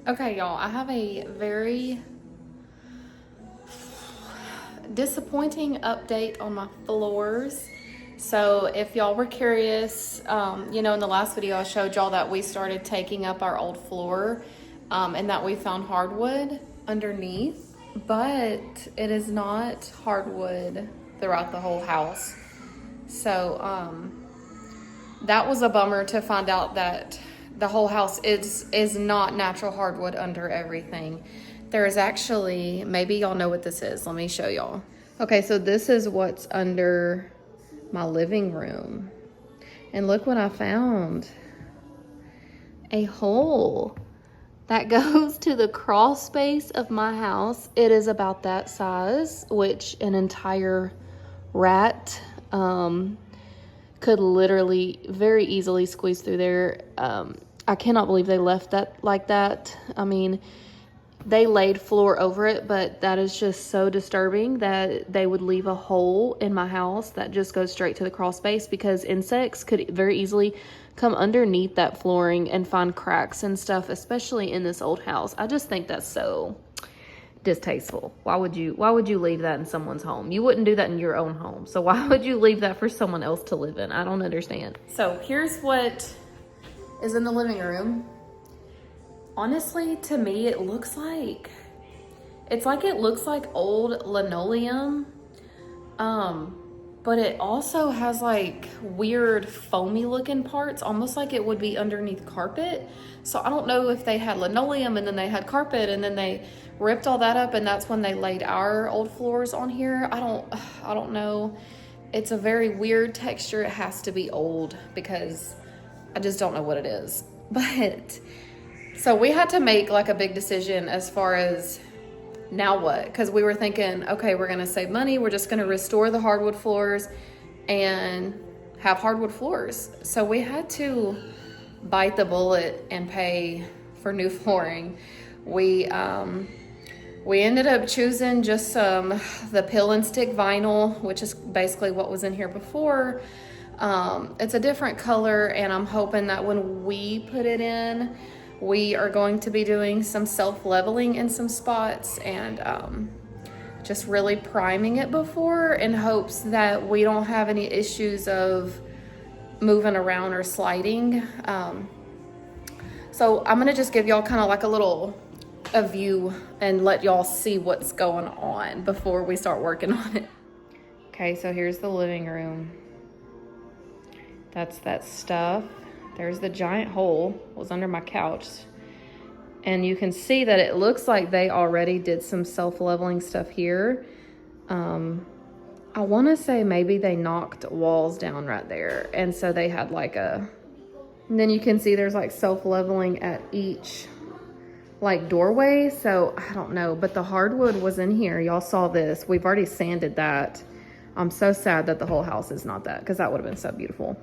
Okay, y'all, I have a very disappointing update on my floors. So if y'all were curious, in the last video I showed y'all that we started taking up our old floor and that we found hardwood underneath, but it is not hardwood throughout the whole house. So that was a bummer to find out that the whole house is not natural hardwood under everything. There is actually, maybe y'all know what this is. Let me show y'all. Okay, so this is what's under my living room. And look what I found. A hole that goes to the crawl space of my house. It is about that size, which an entire rat could literally very easily squeeze through there. I cannot believe they left that like that. I mean, they laid floor over it, but that is just so disturbing that they would leave a hole in my house that just goes straight to the crawl space, because insects could very easily come underneath that flooring and find cracks and stuff, especially in this old house. I just think that's so distasteful. Why would you leave that in someone's home? You wouldn't do that in your own home. So why would you leave that for someone else to live in? I don't understand. So here's what is in the living room. Honestly, to me, it looks like old linoleum. But it also has like weird foamy looking parts, almost like it would be underneath carpet. So I don't know if they had linoleum and then they had carpet and then they ripped all that up and that's when they laid our old floors on here. I don't know. It's a very weird texture. It has to be old because I just don't know what it is. But so we had to make like a big decision as far as now what? Because we were thinking, okay, we're going to save money. We're just going to restore the hardwood floors and have hardwood floors. So we had to bite the bullet and pay for new flooring. We ended up choosing just the peel and stick vinyl, which is basically what was in here before. It's a different color, and I'm hoping that when we put it in, we are going to be doing some self-leveling in some spots and just really priming it before, in hopes that we don't have any issues of moving around or sliding. So I'm gonna just give y'all kind of like a view and let y'all see what's going on before we start working on it. Okay, so here's the living room. That's that stuff. There's the giant hole, was under my couch. And you can see that it looks like they already did some self-leveling stuff here. I wanna say maybe they knocked walls down right there. And so they had like and then you can see there's like self-leveling at each like doorway. So I don't know, but the hardwood was in here. Y'all saw this, we've already sanded that. I'm so sad that the whole house is not that, because that would have been so beautiful.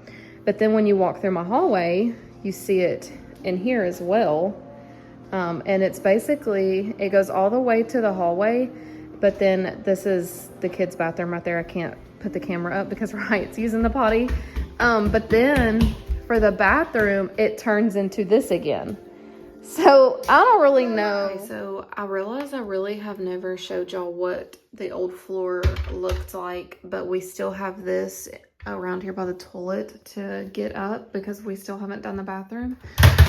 But then when you walk through my hallway, you see it in here as well. And it's basically, it goes all the way to the hallway, but then this is the kids' bathroom right there. I can't put the camera up because Riot's using the potty. But then for the bathroom, it turns into this again. So I don't really know. Okay, so I realize I really have never showed y'all what the old floor looked like, but we still have this around here by the toilet to get up because we still haven't done the bathroom.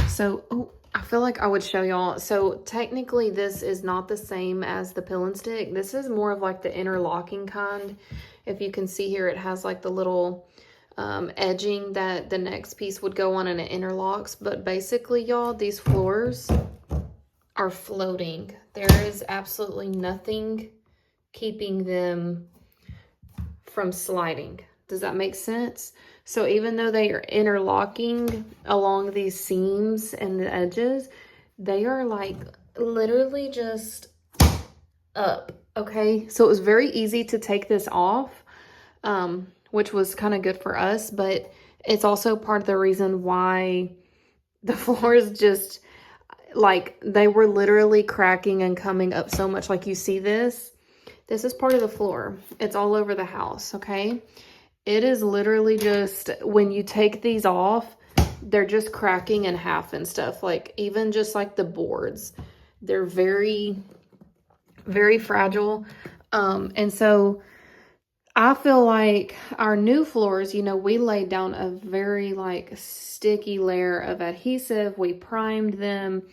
So, I feel like I would show y'all. So technically this is not the same as the peel and stick. This is more of like the interlocking kind. If you can see here, it has like the little edging that the next piece would go on, and it interlocks. But basically, y'all, these floors are floating. There is absolutely nothing keeping them from sliding. Does that make sense? So even though they are interlocking along these seams and the edges, they are like literally just up, okay? So it was very easy to take this off, which was kind of good for us, but it's also part of the reason why the floors just, like, they were literally cracking and coming up so much. Like, you see this? This is part of the floor. It's all over the house, okay? It is literally just, when you take these off, they're just cracking in half and stuff. Like even just like the boards, they're very, very fragile. And so I feel like our new floors, you know, we laid down a very like sticky layer of adhesive. We primed them.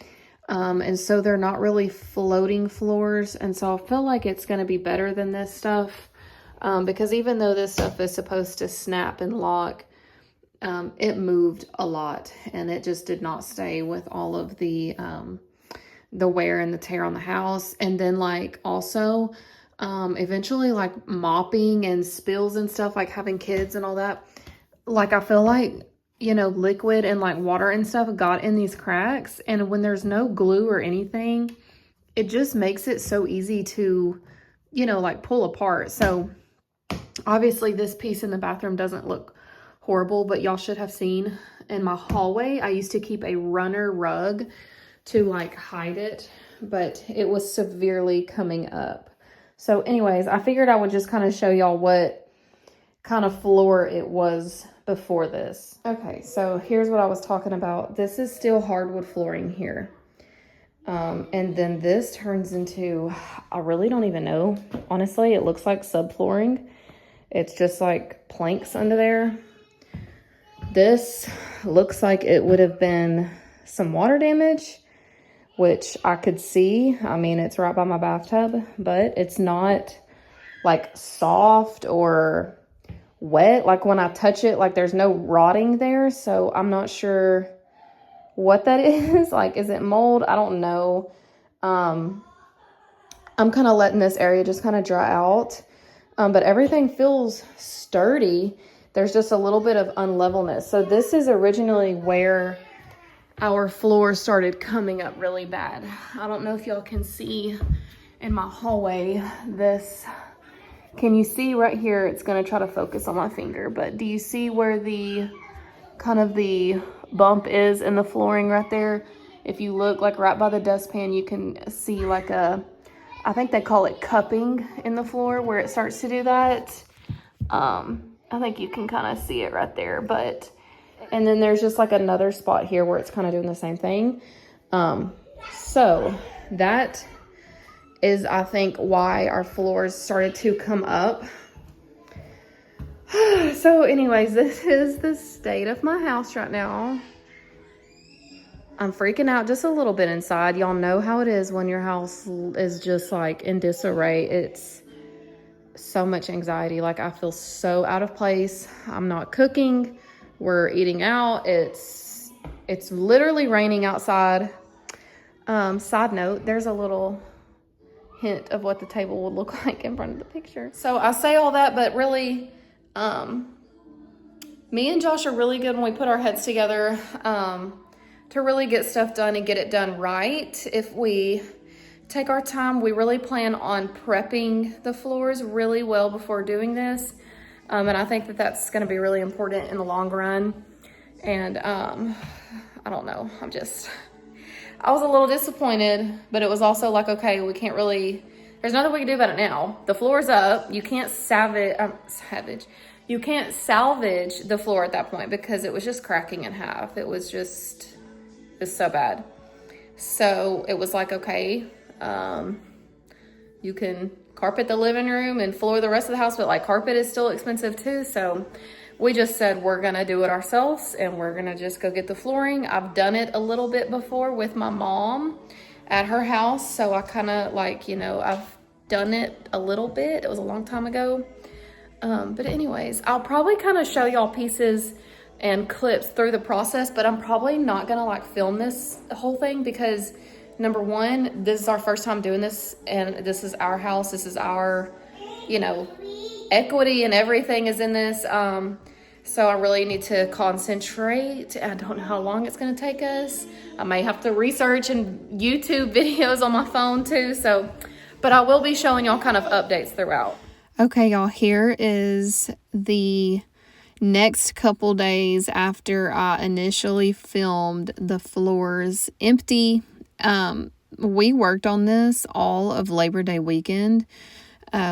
And so they're not really floating floors. And so I feel like it's going to be better than this stuff. Because even though this stuff is supposed to snap and lock, it moved a lot and it just did not stay with all of the wear and the tear on the house. And then like also, eventually like mopping and spills and stuff, like having kids and all that. Like I feel like, you know, liquid and like water and stuff got in these cracks. And when there's no glue or anything, it just makes it so easy to, you know, like pull apart. So obviously this piece in the bathroom doesn't look horrible, but y'all should have seen in my hallway, I used to keep a runner rug to like hide it, but it was severely coming up. So anyways, I figured I would just kind of show y'all what kind of floor it was before this. Okay, so here's what I was talking about. This is still hardwood flooring here. And then this turns into, I really don't even know. Honestly, it looks like subflooring. It's just like planks under there. This looks like it would have been some water damage, which I could see. I mean, it's right by my bathtub, but it's not like soft or wet. Like when I touch it, like there's no rotting there. So I'm not sure what that is. Like, is it mold? I don't know. I'm kind of letting this area just kind of dry out. But everything feels sturdy. There's just a little bit of unlevelness. So this is originally where our floor started coming up really bad. I don't know if y'all can see in my hallway this. Can you see right here? It's going to try to focus on my finger, but do you see where the kind of the bump is in the flooring right there? If you look like right by the dustpan, you can see like a, I think they call it cupping in the floor where it starts to do that. I think you can kind of see it right there, but, and then there's just like another spot here where it's kind of doing the same thing. So that is, I think, why our floors started to come up. So anyways, this is the state of my house right now. I'm freaking out just a little bit inside. Y'all know how it is when your house is just like in disarray. It's so much anxiety. Like I feel so out of place. I'm not cooking. We're eating out. It's literally raining outside. Side note, there's a little hint of what the table would look like in front of the picture. So I say all that, but really, me and Josh are really good when we put our heads together, to really get stuff done and get it done right. If we take our time, we really plan on prepping the floors really well before doing this. And I think that that's going to be really important in the long run. And I don't know, I was a little disappointed, but it was also like, okay, we can't really, there's nothing we can do about it now. The floor's up. You can't you can't salvage the floor at that point because it was just cracking in half. It was so bad. So it was like, okay, you can carpet the living room and floor the rest of the house, but like carpet is still expensive too. So we just said, we're gonna do it ourselves and we're gonna just go get the flooring. I've done it a little bit before with my mom at her house. So I kind of like, you know, I've done it a little bit. It was a long time ago. But anyways, I'll probably kind of show y'all pieces and clips through the process, but I'm probably not gonna like film this whole thing because number one, this is our first time doing this and this is our house. This is our, you know, equity and everything is in this. So I really need to concentrate. I don't know how long it's gonna take us. I may have to research and YouTube videos on my phone too. So, but I will be showing y'all kind of updates throughout. Okay, y'all, here is the next couple days after I initially filmed the floors empty. We worked on this all of Labor Day weekend.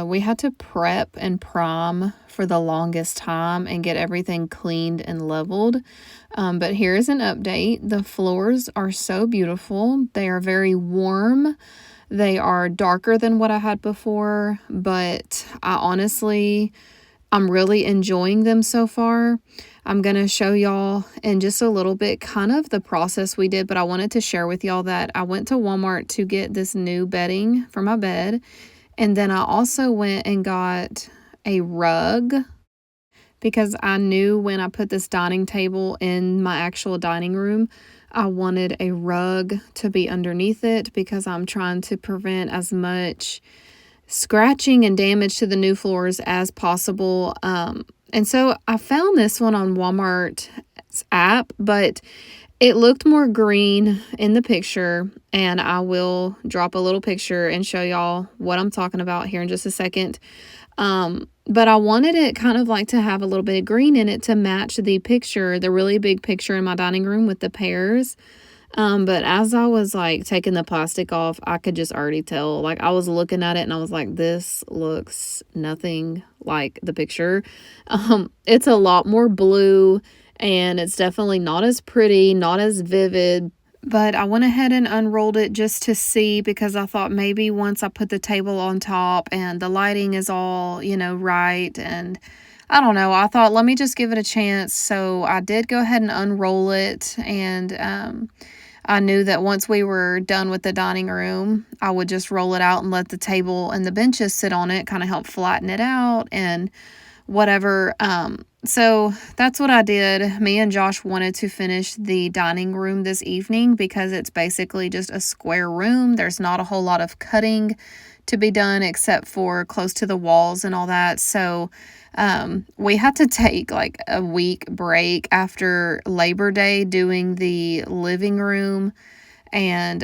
We had to prep and prime for the longest time and get everything cleaned and leveled. But here's an update. The floors are so beautiful. They are very warm. They are darker than what I had before, but I'm really enjoying them so far. I'm going to show y'all in just a little bit kind of the process we did, but I wanted to share with y'all that I went to Walmart to get this new bedding for my bed. And then I also went and got a rug because I knew when I put this dining table in my actual dining room, I wanted a rug to be underneath it because I'm trying to prevent as much scratching and damage to the new floors as possible. And so I found this one on Walmart's app, but it looked more green in the picture, and I will drop a little picture and show y'all what I'm talking about here in just a second. But I wanted it kind of like to have a little bit of green in it to match the picture, the really big picture in my dining room with the pears. But as I was like taking the plastic off, I could just already tell. Like I was looking at it and I was like, this looks nothing like the picture. It's a lot more blue and it's definitely not as pretty, not as vivid. But I went ahead and unrolled it just to see because I thought maybe once I put the table on top and the lighting is all, right. And I don't know. I thought, let me just give it a chance. So I did go ahead and unroll it. And I knew that once we were done with the dining room, I would just roll it out and let the table and the benches sit on it, kind of help flatten it out and whatever. So that's what I did. Me and Josh wanted to finish the dining room this evening because it's basically just a square room. There's not a whole lot of cutting to be done except for close to the walls and all that. So we had to take like a week break after Labor Day doing the living room and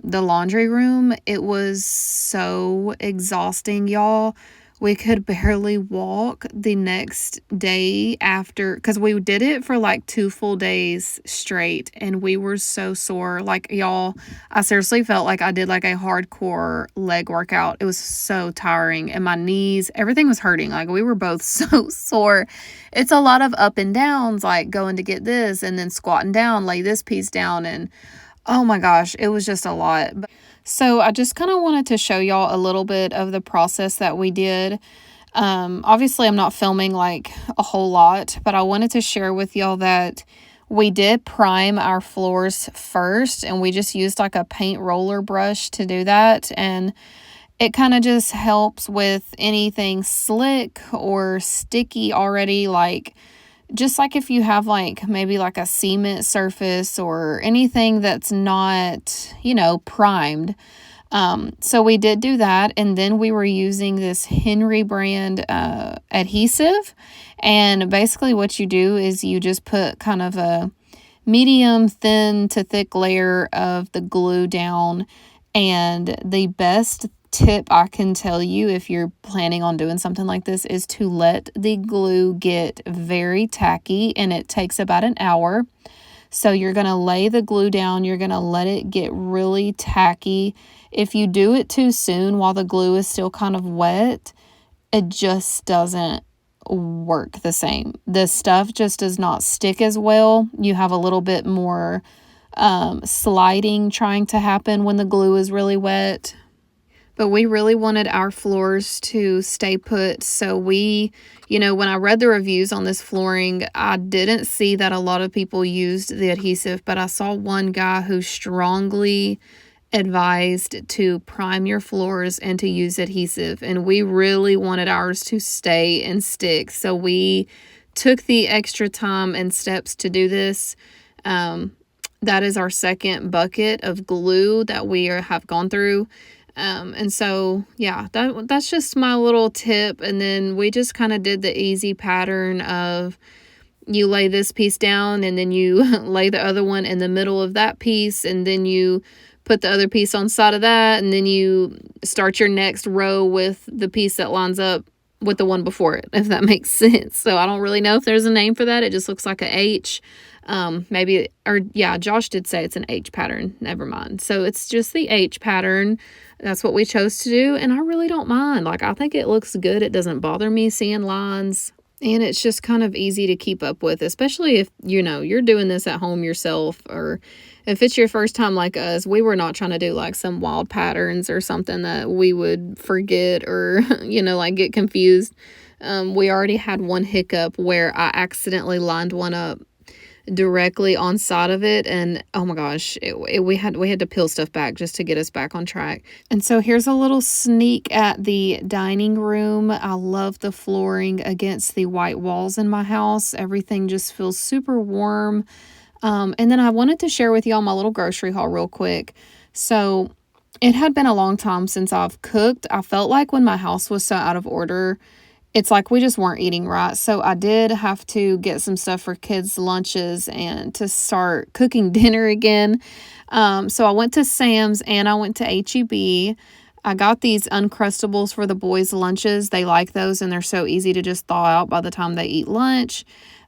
the laundry room. It was so exhausting, y'all. We could barely walk the next day after because we did it for like 2 full days straight and we were so sore. Like, y'all, I seriously felt like I did like a hardcore leg workout. It was so tiring and my knees, everything was hurting. Like, we were both so sore. It's a lot of up and downs, like going to get this and then squatting down, lay this piece down, and oh my gosh, it was just a lot. So I just kind of wanted to show y'all a little bit of the process that we did. Obviously, I'm not filming like a whole lot, but I wanted to share with y'all that we did prime our floors first, and we just used like a paint roller brush to do that. And it kind of just helps with anything slick or sticky already, like just like if you have like maybe like a cement surface or anything that's not, primed. So we did do that. And then we were using this Henry brand adhesive. And basically what you do is you just put kind of a medium thin to thick layer of the glue down. And the best tip I can tell you if you're planning on doing something like this is to let the glue get very tacky, and it takes about an hour. So you're going to lay the glue down, you're going to let it get really tacky. If you do it too soon while the glue is still kind of wet, it just doesn't work the same. The stuff just does not stick as well. You have a little bit more sliding trying to happen when the glue is really wet. But we really wanted our floors to stay put. So when I read the reviews on this flooring, I didn't see that a lot of people used the adhesive, but I saw one guy who strongly advised to prime your floors and to use adhesive. And we really wanted ours to stay and stick. So we took the extra time and steps to do this. That is our second bucket of glue that we have gone through. And so, yeah, that's just my little tip. And then we just kind of did the easy pattern of you lay this piece down and then you lay the other one in the middle of that piece. And then you put the other piece on side of that. And then you start your next row with the piece that lines up with the one before it, if that makes sense. So I don't really know if there's a name for that. It just looks like a H. Maybe, or yeah, Josh did say it's an H pattern. Never mind. So it's just the H pattern. That's what we chose to do. And I really don't mind. Like, I think it looks good. It doesn't bother me seeing lines. And it's just kind of easy to keep up with, especially if, you're doing this at home yourself, or if it's your first time like us. We were not trying to do like some wild patterns or something that we would forget or, like get confused. We already had one hiccup where I accidentally lined one up directly on side of it, and oh my gosh, we had to peel stuff back just to get us back on track. And so here's a little sneak at the dining room. I love the flooring against the white walls in my house. Everything just feels super warm. And then I wanted to share with y'all my little grocery haul real quick. So it had been a long time since I've cooked. I felt like when my house was so out of order, it's like we just weren't eating right. So I did have to get some stuff for kids' lunches and to start cooking dinner again. So I went to Sam's and I went to HEB. I got these Uncrustables for the boys' lunches. They like those and they're so easy to just thaw out by the time they eat lunch.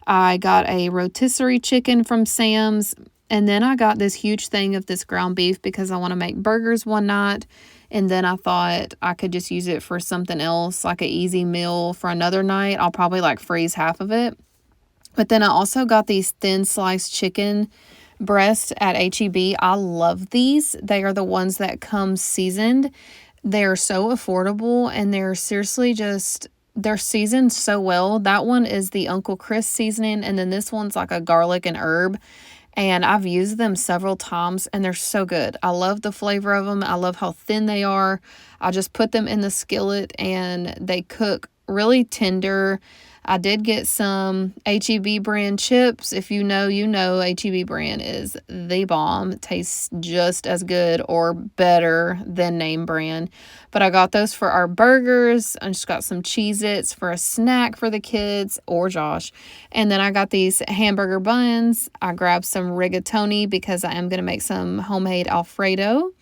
I got a rotisserie chicken from Sam's. And then I got this huge thing of this ground beef because I want to make burgers one night. And then I thought I could just use it for something else, like an easy meal for another night. I'll probably like freeze half of it. But then I also got these thin sliced chicken breasts at HEB. I love these. They are the ones that come seasoned. They're so affordable and they're seriously they're seasoned so well. That one is the Uncle Chris seasoning, and then this one's like a garlic and herb. And I've used them several times and they're so good. I love the flavor of them. I love how thin they are. I just put them in the skillet and they cook really tender. I did get some HEB brand chips. If you know, HEB brand is the bomb. It tastes just as good or better than name brand. But I got those for our burgers. I just got some Cheez-Its for a snack for the kids or Josh. And then I got these hamburger buns. I grabbed some rigatoni because I am going to make some homemade Alfredo.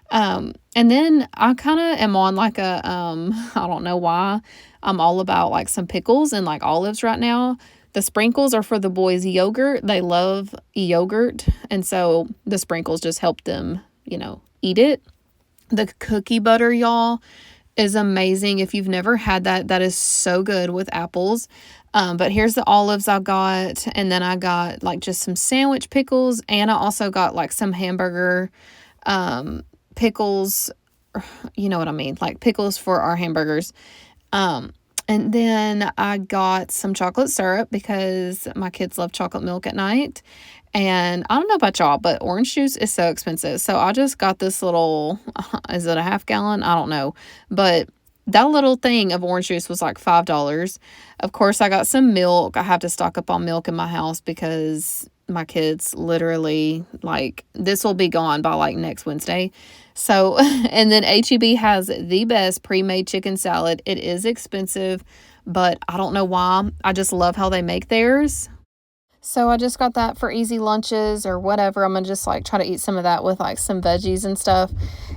And then I kind of am on like a, I don't know why, I'm all about like some pickles and like olives right now. The sprinkles are for the boys' yogurt. They love yogurt. And so the sprinkles just help them, eat it. The cookie butter, y'all, is amazing. If you've never had that, that is so good with apples. But here's the olives I got. And then I got like just some sandwich pickles. And I also got like some hamburger, pickles, you know what I mean, like pickles for our hamburgers. And then I got some chocolate syrup because my kids love chocolate milk at night. And I don't know about y'all, but orange juice is so expensive. So I just got this little, is it a half gallon? I don't know. But that little thing of orange juice was like $5. Of course, I got some milk. I have to stock up on milk in my house because my kids literally, like, this will be gone by like next Wednesday. So, and then HEB has the best pre-made chicken salad. It is expensive, but I don't know why. I just love how they make theirs. So I just got that for easy lunches or whatever. I'm going to just like try to eat some of that with like some veggies and stuff.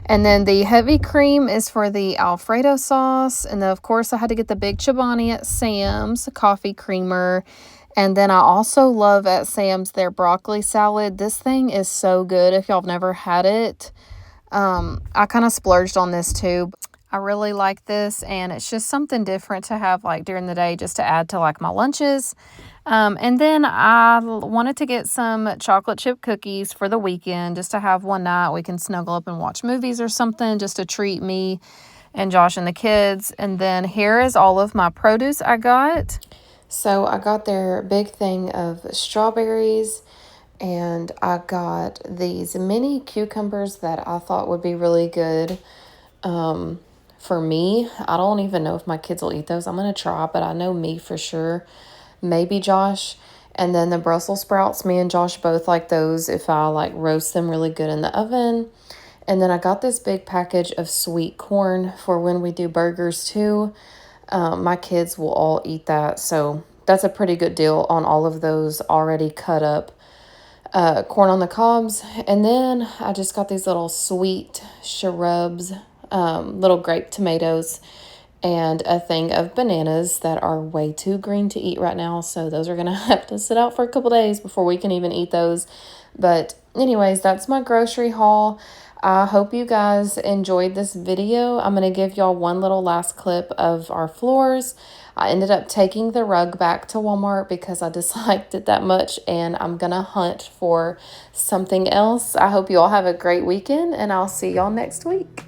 And then the heavy cream is for the Alfredo sauce. And then of course I had to get the big Chobani at Sam's, coffee creamer. And then I also love at Sam's their broccoli salad. This thing is so good if y'all have never had it. I kind of splurged on this too. I really like this, and it's just something different to have like during the day just to add to like my lunches. And then I wanted to get some chocolate chip cookies for the weekend just to have one night we can snuggle up and watch movies or something just to treat me and Josh and the kids. And then here is all of my produce I got. So I got their big thing of strawberries, and I got these mini cucumbers that I thought would be really good for me. I don't even know if my kids will eat those. I'm going to try, but I know me for sure. Maybe Josh. And then the Brussels sprouts, me and Josh both like those if I like roast them really good in the oven. And then I got this big package of sweet corn for when we do burgers too. My kids will all eat that. So that's a pretty good deal on all of those already cut up corn on the cobs. And then I just got these little sweet shrubs, little grape tomatoes. and a thing of bananas that are way too green to eat right now. So those are going to have to sit out for a couple days before we can even eat those. But anyways, that's my grocery haul. I hope you guys enjoyed this video. I'm going to give y'all one little last clip of our floors. I ended up taking the rug back to Walmart because I disliked it that much, and I'm going to hunt for something else. I hope you all have a great weekend, and I'll see y'all next week.